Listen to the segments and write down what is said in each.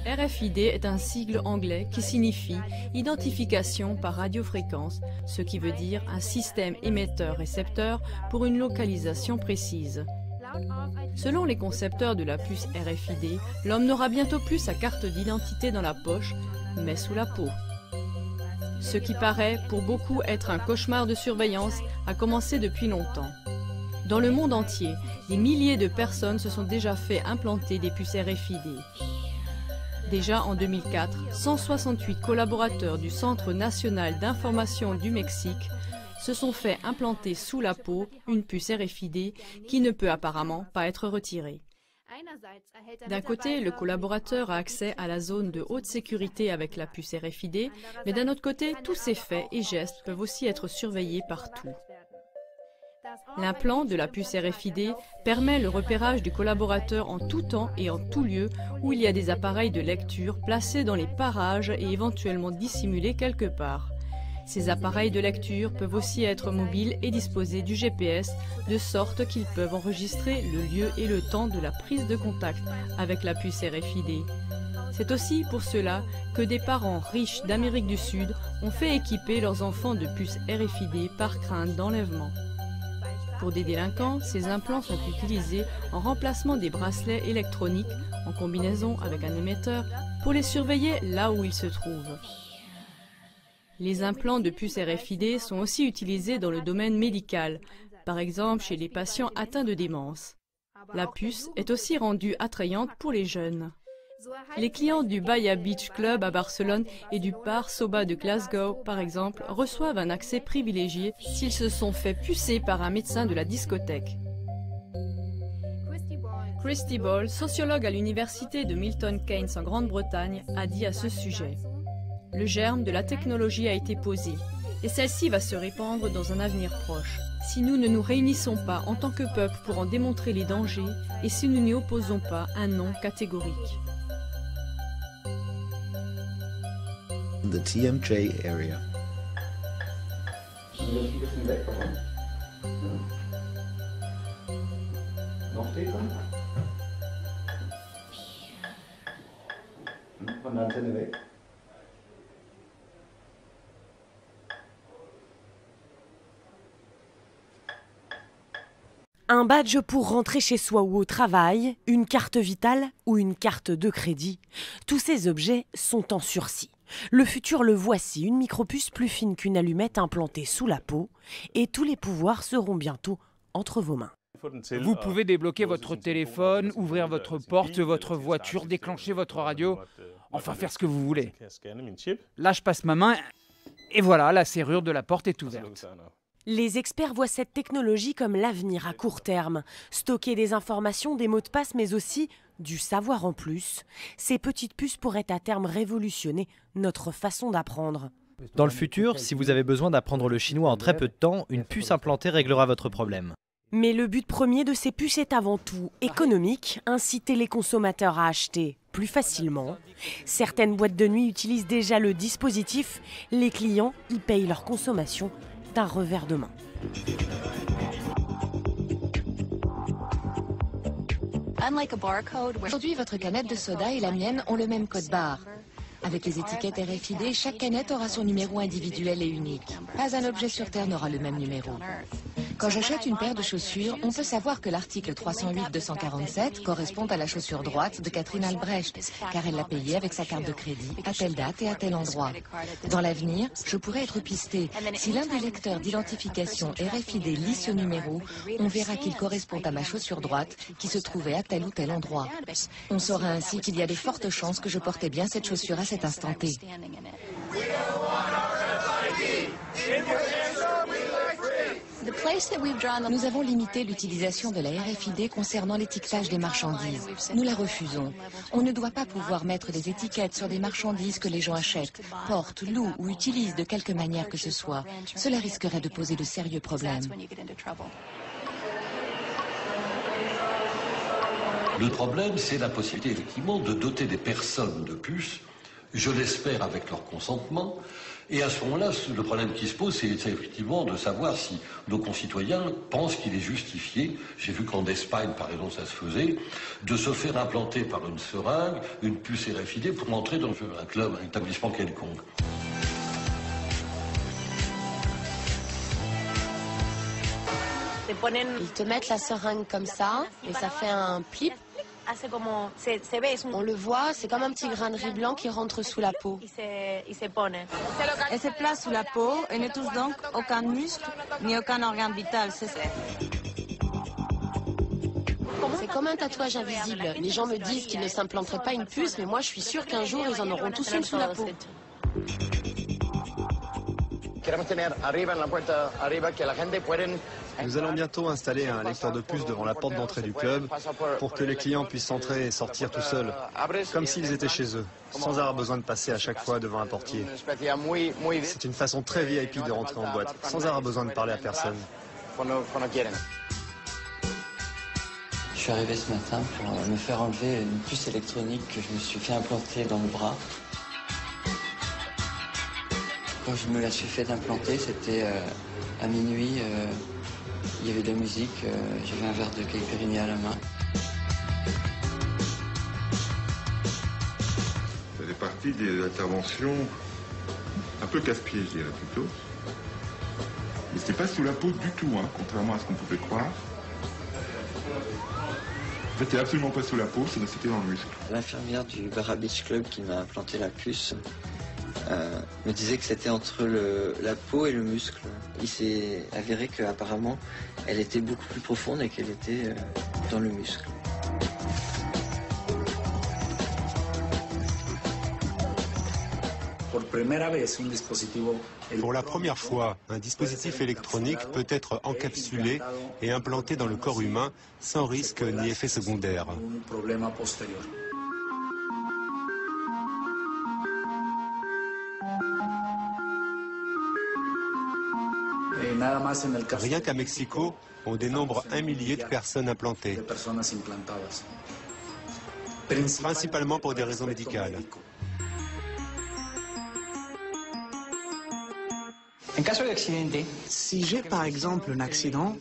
RFID est un sigle anglais qui signifie identification par radiofréquence, ce qui veut dire un système émetteur-récepteur pour une localisation précise. Selon les concepteurs de la puce RFID, l'homme n'aura bientôt plus sa carte d'identité dans la poche, mais sous la peau. Ce qui paraît pour beaucoup être un cauchemar de surveillance a commencé depuis longtemps. Dans le monde entier, des milliers de personnes se sont déjà fait implanter des puces RFID. Déjà en 2004, 168 collaborateurs du Centre national d'information du Mexique se sont fait implanter sous la peau une puce RFID qui ne peut apparemment pas être retirée. D'un côté, le collaborateur a accès à la zone de haute sécurité avec la puce RFID, mais d'un autre côté, tous ses faits et gestes peuvent aussi être surveillés partout. L'implant de la puce RFID permet le repérage du collaborateur en tout temps et en tout lieu où il y a des appareils de lecture placés dans les parages et éventuellement dissimulés quelque part. Ces appareils de lecture peuvent aussi être mobiles et disposer du GPS, de sorte qu'ils peuvent enregistrer le lieu et le temps de la prise de contact avec la puce RFID. C'est aussi pour cela que des parents riches d'Amérique du Sud ont fait équiper leurs enfants de puces RFID par crainte d'enlèvement. Pour des délinquants, ces implants sont utilisés en remplacement des bracelets électroniques en combinaison avec un émetteur pour les surveiller là où ils se trouvent. Les implants de puces RFID sont aussi utilisés dans le domaine médical, par exemple chez les patients atteints de démence. La puce est aussi rendue attrayante pour les jeunes. Les clients du Baia Beach Club à Barcelone et du Bar Soba de Glasgow, par exemple, reçoivent un accès privilégié s'ils se sont fait pucer par un médecin de la discothèque. Christy Ball, sociologue à l'université de Milton Keynes en Grande-Bretagne, a dit à ce sujet: « Le germe de la technologie a été posé, et celle-ci va se répandre dans un avenir proche. Si nous ne nous réunissons pas en tant que peuple pour en démontrer les dangers, et si nous n'y opposons pas un non catégorique. » The TMJ area. Un badge pour rentrer chez soi ou au travail, une carte vitale ou une carte de crédit. Tous ces objets sont en sursis. Le futur le voici, une micropuce plus fine qu'une allumette implantée sous la peau, et tous les pouvoirs seront bientôt entre vos mains. Vous pouvez débloquer votre téléphone, ouvrir votre porte, votre voiture, déclencher votre radio, enfin faire ce que vous voulez. Là, je passe ma main et voilà, la serrure de la porte est ouverte. Les experts voient cette technologie comme l'avenir à court terme. Stocker des informations, des mots de passe, mais aussi du savoir en plus. Ces petites puces pourraient à terme révolutionner notre façon d'apprendre. Dans le futur, si vous avez besoin d'apprendre le chinois en très peu de temps, une puce implantée réglera votre problème. Mais le but premier de ces puces est avant tout économique, inciter les consommateurs à acheter plus facilement. Certaines boîtes de nuit utilisent déjà le dispositif. Les clients y payent leur consommation d'un revers de main. Aujourd'hui, votre canette de soda et la mienne ont le même code barre. Avec les étiquettes RFID, chaque canette aura son numéro individuel et unique. Pas un objet sur Terre n'aura le même numéro. Quand j'achète une paire de chaussures, on peut savoir que l'article 308-247 correspond à la chaussure droite de Catherine Albrecht, car elle l'a payée avec sa carte de crédit à telle date et à tel endroit. Dans l'avenir, je pourrais être pisté. Si l'un des lecteurs d'identification RFID lit ce numéro, on verra qu'il correspond à ma chaussure droite qui se trouvait à tel ou tel endroit. On saura ainsi qu'il y a de fortes chances que je portais bien cette chaussure à cet instant T. Nous avons limité l'utilisation de la RFID concernant l'étiquetage des marchandises. Nous la refusons. On ne doit pas pouvoir mettre des étiquettes sur des marchandises que les gens achètent, portent, louent ou utilisent de quelque manière que ce soit. Cela risquerait de poser de sérieux problèmes. Le problème, c'est la possibilité, effectivement, de doter des personnes de puces, je l'espère avec leur consentement, Et à ce moment-là, le problème qui se pose, c'est effectivement de savoir si nos concitoyens pensent qu'il est justifié, j'ai vu qu'en Espagne, par exemple, ça se faisait, de se faire implanter par une seringue une puce RFID pour entrer dans un club, un établissement quelconque. Ils te mettent la seringue comme ça, et ça fait un plip. On le voit, c'est comme un petit grain de riz blanc qui rentre sous la peau. Elle se place sous la peau et ne touche donc aucun muscle ni aucun organe vital. C'est comme un tatouage invisible. Les gens me disent qu'ils ne s'implanteraient pas une puce, mais moi je suis sûre qu'un jour ils en auront tous une sous la peau. Nous allons bientôt installer un lecteur de puces devant la porte d'entrée du club pour que les clients puissent entrer et sortir tout seuls, comme s'ils étaient chez eux, sans avoir besoin de passer à chaque fois devant un portier. C'est une façon très VIP de rentrer en boîte, sans avoir besoin de parler à personne. Je suis arrivé ce matin pour me faire enlever une puce électronique que je me suis fait implanter dans le bras. Quand je me la suis fait implanter, c'était à minuit. Il y avait de la musique, j'avais un verre de caipirinha à la main. Ça fait partie des interventions un peu casse-pied, je dirais plutôt. Mais c'était pas sous la peau du tout, hein, contrairement à ce qu'on pouvait croire. En fait, c'était absolument pas sous la peau, c'était dans le muscle. L'infirmière du Barra Beach Club qui m'a implanté la puce me disait que c'était entre la peau et le muscle. Il s'est avéré qu'apparemment, elle était beaucoup plus profonde et qu'elle était dans le muscle. Pour la première fois, un dispositif électronique peut être encapsulé et implanté dans le corps humain sans risque ni effet secondaire. Rien qu'à Mexico, on dénombre 1 millier de personnes implantées, principalement pour des raisons médicales. Si j'ai par exemple un accident,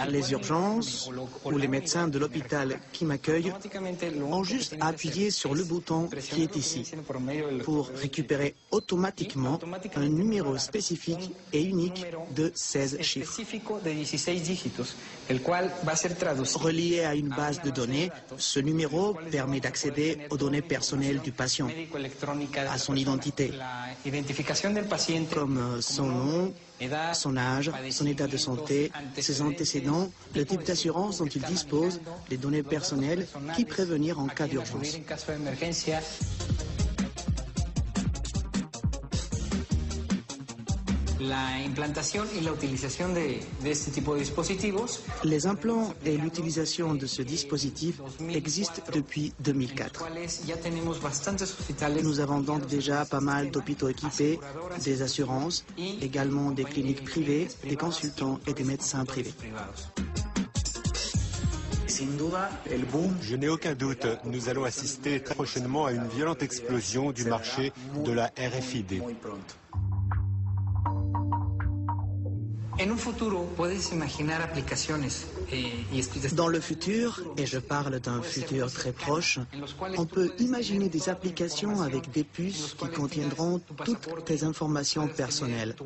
les urgences ou les médecins de l'hôpital qui m'accueillent ont juste à appuyer sur le bouton qui est ici pour récupérer automatiquement un numéro spécifique et unique de 16 chiffres. Relié à une base de données, ce numéro permet d'accéder aux données personnelles du patient, à son identité, comme son nom, son âge, son état de santé, ses antécédents, le type d'assurance dont il dispose, les données personnelles qui prévenir en cas d'urgence. Les implants et l'utilisation de ce dispositif existent depuis 2004. Nous avons donc déjà pas mal d'hôpitaux équipés, des assurances, également des cliniques privées, des consultants et des médecins privés. Je n'ai aucun doute, nous allons assister très prochainement à une violente explosion du marché de la RFID. Dans le futur, et je parle d'un futur très proche, on peut imaginer des applications avec des puces qui contiendront toutes tes informations personnelles,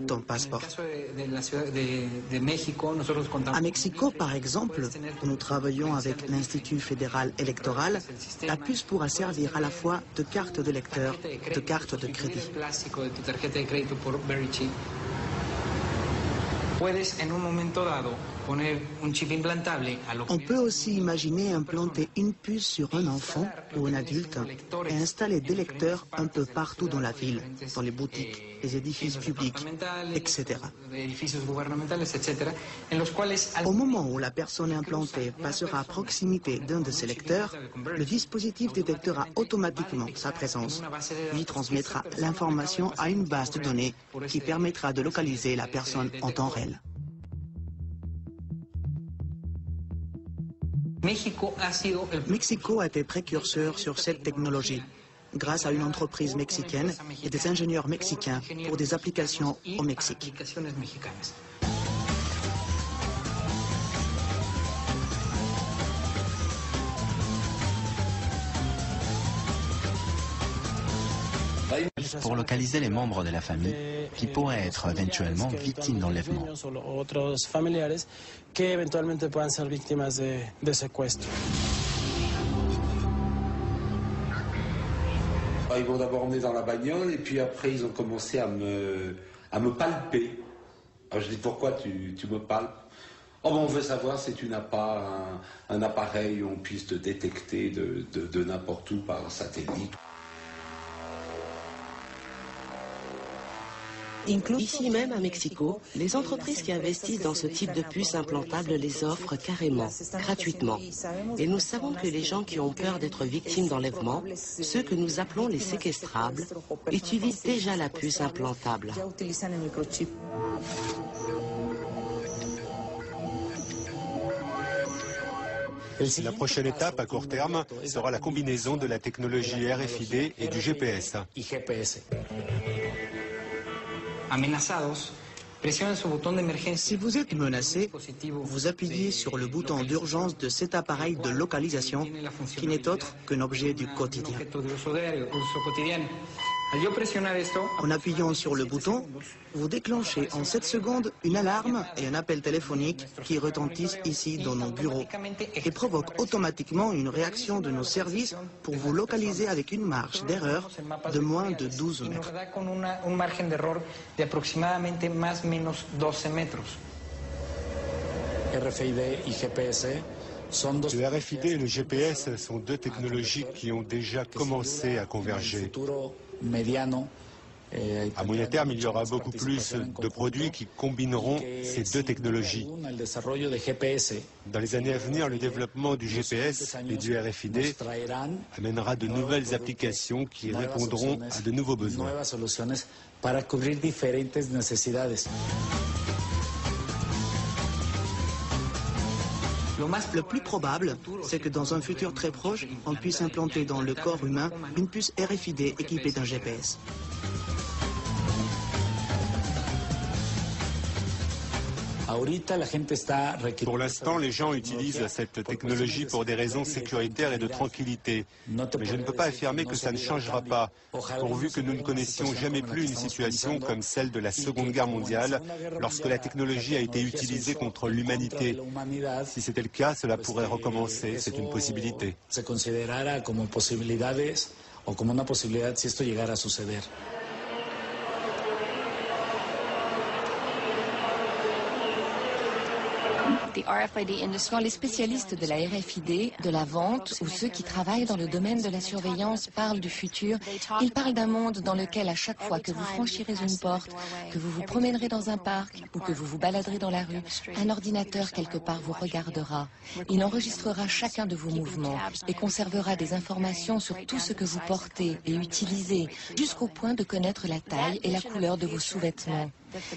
ton passeport. À Mexico, par exemple, où nous travaillons avec l'Institut fédéral électoral, la puce pourra servir à la fois de carte de lecteur, de carte de crédit. On peut aussi imaginer implanter une puce sur un enfant ou un adulte et installer des lecteurs un peu partout dans la ville, dans les boutiques, les édifices publics, etc. Au moment où la personne implantée passera à proximité d'un de ces lecteurs, le dispositif détectera automatiquement sa présence, puis transmettra l'information à une base de données qui permettra de localiser la personne en temps réel. Mexico a été précurseur sur cette technologie. grâce à une entreprise mexicaine et des ingénieurs mexicains pour des applications au Mexique. Pour localiser les membres de la famille qui pourraient être éventuellement victimes d'enlèvement. Ils m'ont d'abord emmené dans la bagnole et puis après ils ont commencé à me palper. Alors je dis pourquoi tu me palpes? Oh ben on veut savoir si tu n'as pas un appareil où on puisse te détecter de n'importe où par satellite. Ici même à Mexico, les entreprises qui investissent dans ce type de puces implantables les offrent carrément, gratuitement. Et nous savons que les gens qui ont peur d'être victimes d'enlèvement, ceux que nous appelons les séquestrables, utilisent déjà la puce implantable. La prochaine étape à court terme sera la combinaison de la technologie RFID et du GPS. Si vous êtes menacé, vous appuyez sur le bouton d'urgence de cet appareil de localisation qui n'est autre qu'un objet du quotidien. En appuyant sur le bouton, vous déclenchez en 7 secondes une alarme et un appel téléphonique qui retentissent ici dans nos bureaux et provoquent automatiquement une réaction de nos services pour vous localiser avec une marge d'erreur de moins de 12 mètres. Le RFID et le GPS sont deux technologies qui ont déjà commencé à converger. À moyen terme, il y aura beaucoup plus de produits qui combineront ces deux technologies. Dans les années à venir, le développement du GPS et du RFID amènera de nouvelles applications qui répondront à de nouveaux besoins. Le plus probable, c'est que dans un futur très proche, on puisse implanter dans le corps humain une puce RFID équipée d'un GPS. Pour l'instant, les gens utilisent cette technologie pour des raisons sécuritaires et de tranquillité. Mais je ne peux pas affirmer que ça ne changera pas, pourvu que nous ne connaissions jamais plus une situation comme celle de la Seconde Guerre mondiale, lorsque la technologie a été utilisée contre l'humanité. Si c'était le cas, cela pourrait recommencer, c'est une possibilité. Quand les spécialistes de la RFID, de la vente ou ceux qui travaillent dans le domaine de la surveillance parlent du futur, ils parlent d'un monde dans lequel à chaque fois que vous franchirez une porte, que vous vous promènerez dans un parc ou que vous vous baladerez dans la rue, un ordinateur quelque part vous regardera. Il enregistrera chacun de vos mouvements et conservera des informations sur tout ce que vous portez et utilisez, jusqu'au point de connaître la taille et la couleur de vos sous-vêtements.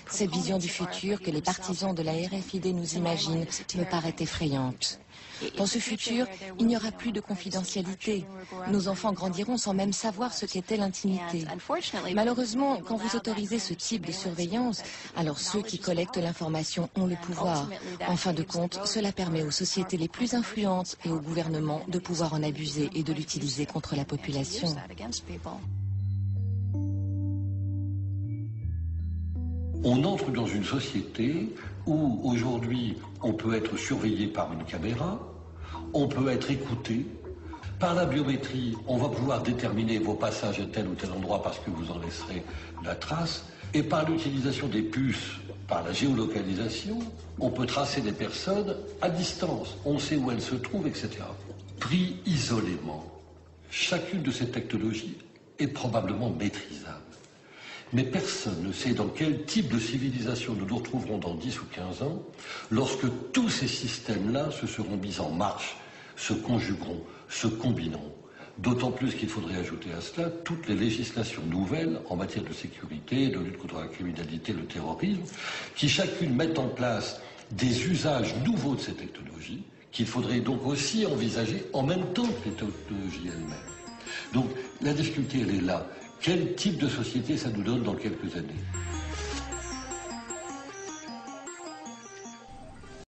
Cette vision du futur que les partisans de la RFID nous imaginent me paraît effrayante. Dans ce futur, il n'y aura plus de confidentialité. Nos enfants grandiront sans même savoir ce qu'était l'intimité. Malheureusement, quand vous autorisez ce type de surveillance, alors ceux qui collectent l'information ont le pouvoir. En fin de compte, cela permet aux sociétés les plus influentes et aux gouvernements de pouvoir en abuser et de l'utiliser contre la population. On entre dans une société où aujourd'hui on peut être surveillé par une caméra, on peut être écouté. Par la biométrie, on va pouvoir déterminer vos passages à tel ou tel endroit parce que vous en laisserez la trace. Et par l'utilisation des puces, par la géolocalisation, on peut tracer des personnes à distance. On sait où elles se trouvent, etc. Pris isolément, chacune de ces technologies est probablement maîtrisable. Mais personne ne sait dans quel type de civilisation nous nous retrouverons dans 10 ou 15 ans, lorsque tous ces systèmes-là se seront mis en marche, se conjugueront, se combinant. D'autant plus qu'il faudrait ajouter à cela toutes les législations nouvelles en matière de sécurité, de lutte contre la criminalité, le terrorisme, qui chacune mettent en place des usages nouveaux de ces technologies, qu'il faudrait donc aussi envisager en même temps que les technologies elles-mêmes. Donc la difficulté, elle est là. Quel type de société ça nous donne dans quelques années ?